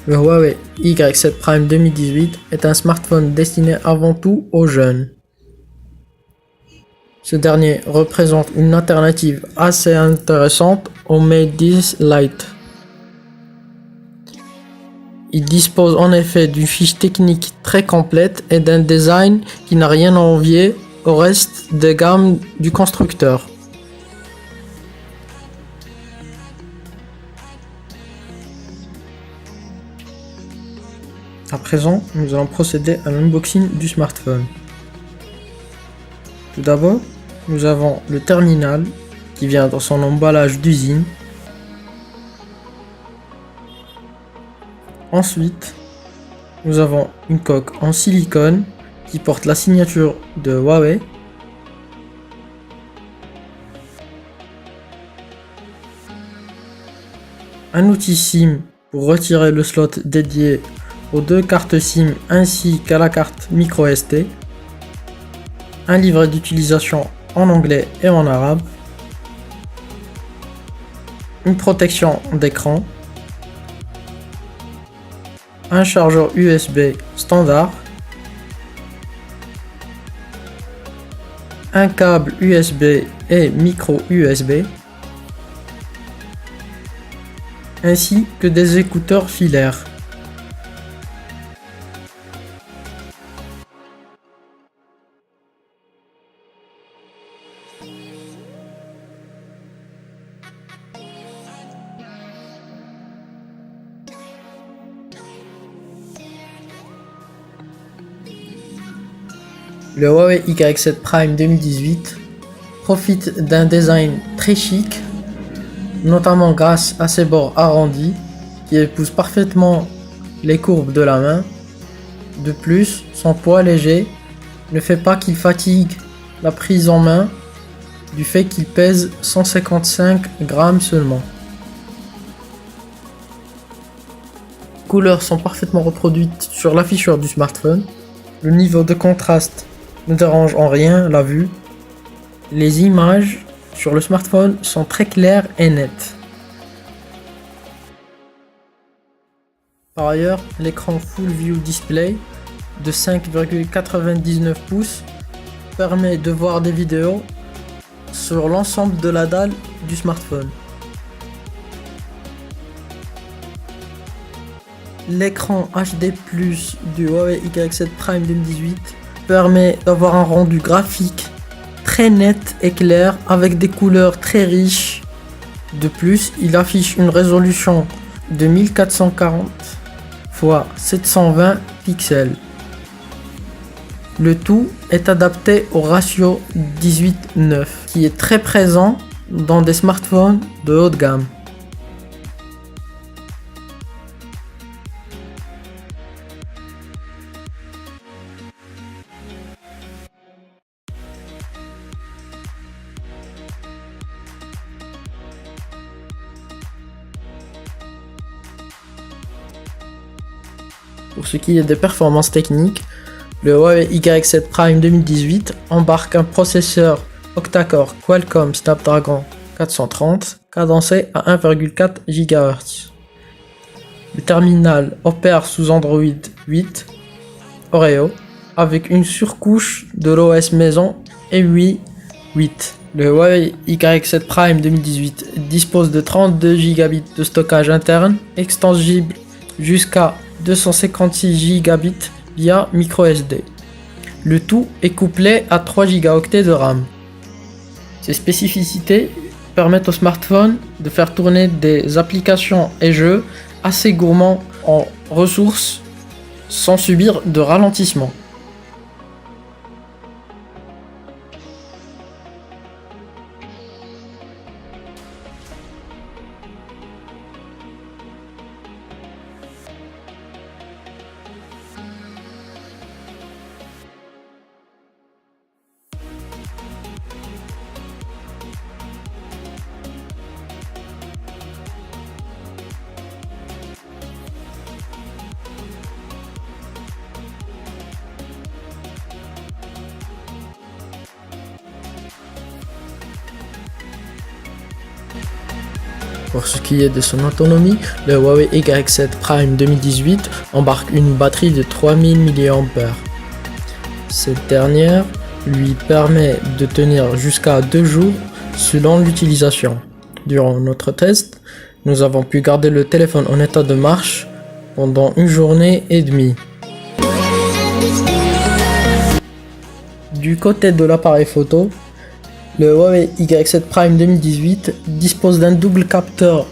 Le Huawei Y7 Prime 2018 est un smartphone destiné avant tout aux jeunes. Ce dernier représente une alternative assez intéressante au Mate 10 Lite. Il dispose en effet d'une fiche technique très complète et d'un design qui n'a rien à envier au reste de gamme du constructeur. À présent, nous allons procéder à l'unboxing du smartphone. Tout d'abord, nous avons le terminal qui vient dans son emballage d'usine. Ensuite, nous avons une coque en silicone qui porte la signature de Huawei. Un outil SIM pour retirer le slot dédié aux deux cartes SIM ainsi qu'à la carte micro SD. Un livret d'utilisation en anglais et en arabe. Une protection d'écran. Un chargeur USB standard. Un câble USB et micro USB. Ainsi que des écouteurs filaires. Le Huawei Y7 Prime 2018 profite d'un design très chic, notamment grâce à ses bords arrondis qui épousent parfaitement les courbes de la main. De plus, son poids léger ne fait pas qu'il fatigue la prise en main du fait qu'il pèse 155 grammes seulement. Les couleurs sont parfaitement reproduites sur l'afficheur du smartphone. Le niveau de contraste ne dérange en rien la vue. Les images sur le smartphone sont très claires et nettes. Par ailleurs, l'écran Full View Display de 5,99 pouces permet de voir des vidéos sur l'ensemble de la dalle du smartphone. L'écran HD+ du Huawei Y7 Prime 2018 permet d'avoir un rendu graphique très net et clair avec des couleurs très riches. De plus, il affiche une résolution de 1440 x 720 pixels. Le tout est adapté au ratio 18:9 qui est très présent dans des smartphones de haut de gamme. Pour ce qui est des performances techniques, le Huawei Y7 Prime 2018 embarque un processeur octa-core Qualcomm Snapdragon 430 cadencé à 1,4 GHz. Le terminal opère sous Android 8 Oreo avec une surcouche de l'OS maison MIUI 8. Le Huawei Y7 Prime 2018 dispose de 32 Go de stockage interne extensible jusqu'à 256 Go via microSD. Le tout est couplé à 3 Go de RAM. Ces spécificités permettent au smartphone de faire tourner des applications et jeux assez gourmands en ressources sans subir de ralentissement. Pour ce qui est de son autonomie, le Huawei Y7 Prime 2018 embarque une batterie de 3000 mAh. Cette dernière lui permet de tenir jusqu'à 2 jours selon l'utilisation. Durant notre test, nous avons pu garder le téléphone en état de marche pendant une journée et demie. Du côté de l'appareil photo, le Huawei Y7 Prime 2018 dispose d'un double capteur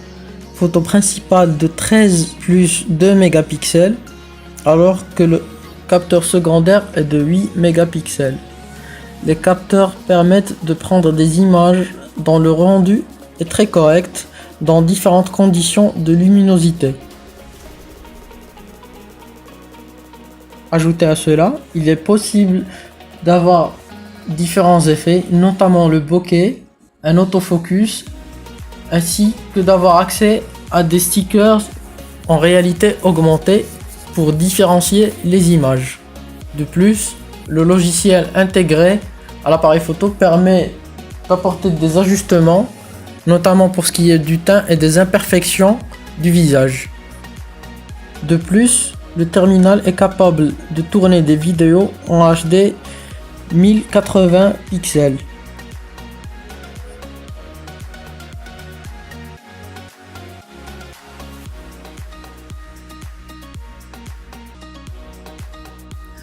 photo principal de 13 plus 2 mégapixels, alors que le capteur secondaire est de 8 mégapixels. Les capteurs permettent de prendre des images dont le rendu est très correct dans différentes conditions de luminosité. Ajouté à cela, il est possible d'avoir différents effets, notamment le bokeh, un autofocus, ainsi que d'avoir accès à des stickers en réalité augmentée pour différencier les images. De plus, le logiciel intégré à l'appareil photo permet d'apporter des ajustements, notamment pour ce qui est du teint et des imperfections du visage. De plus, le terminal est capable de tourner des vidéos en HD 1080 pixels.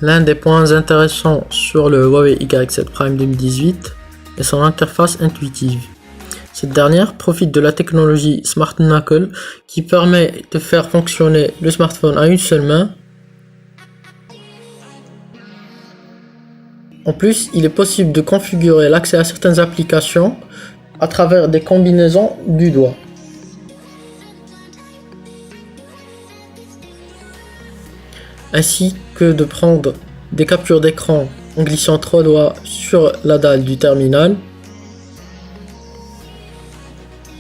L'un des points intéressants sur le Huawei Y7 Prime 2018 est son interface intuitive. Cette dernière profite de la technologie Smart Knuckle qui permet de faire fonctionner le smartphone à une seule main. En plus, il est possible de configurer l'accès à certaines applications à travers des combinaisons du doigt. Ainsi que de prendre des captures d'écran en glissant 3 doigts sur la dalle du terminal.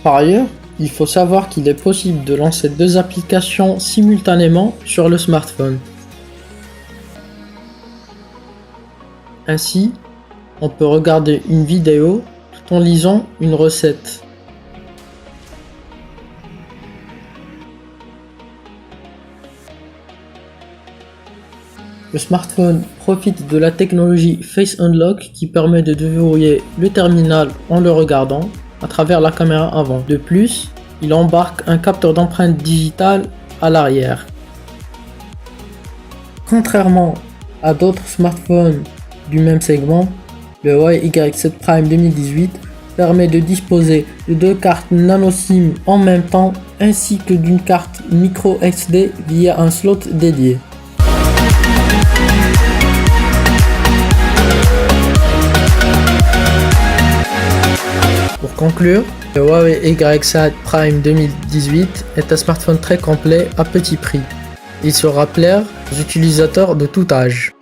Par ailleurs, il faut savoir qu'il est possible de lancer 2 applications simultanément sur le smartphone. Ainsi, on peut regarder une vidéo tout en lisant une recette. Le smartphone profite de la technologie Face Unlock qui permet de déverrouiller le terminal en le regardant à travers la caméra avant. De plus, il embarque un capteur d'empreinte digitale à l'arrière. Contrairement à d'autres smartphones du même segment, le Huawei Y7 Prime 2018 permet de disposer de 2 cartes nano SIM en même temps ainsi que d'une carte micro SD via un slot dédié. Pour conclure, le Huawei Y7 Prime 2018 est un smartphone très complet à petit prix. Il saura plaire aux utilisateurs de tout âge.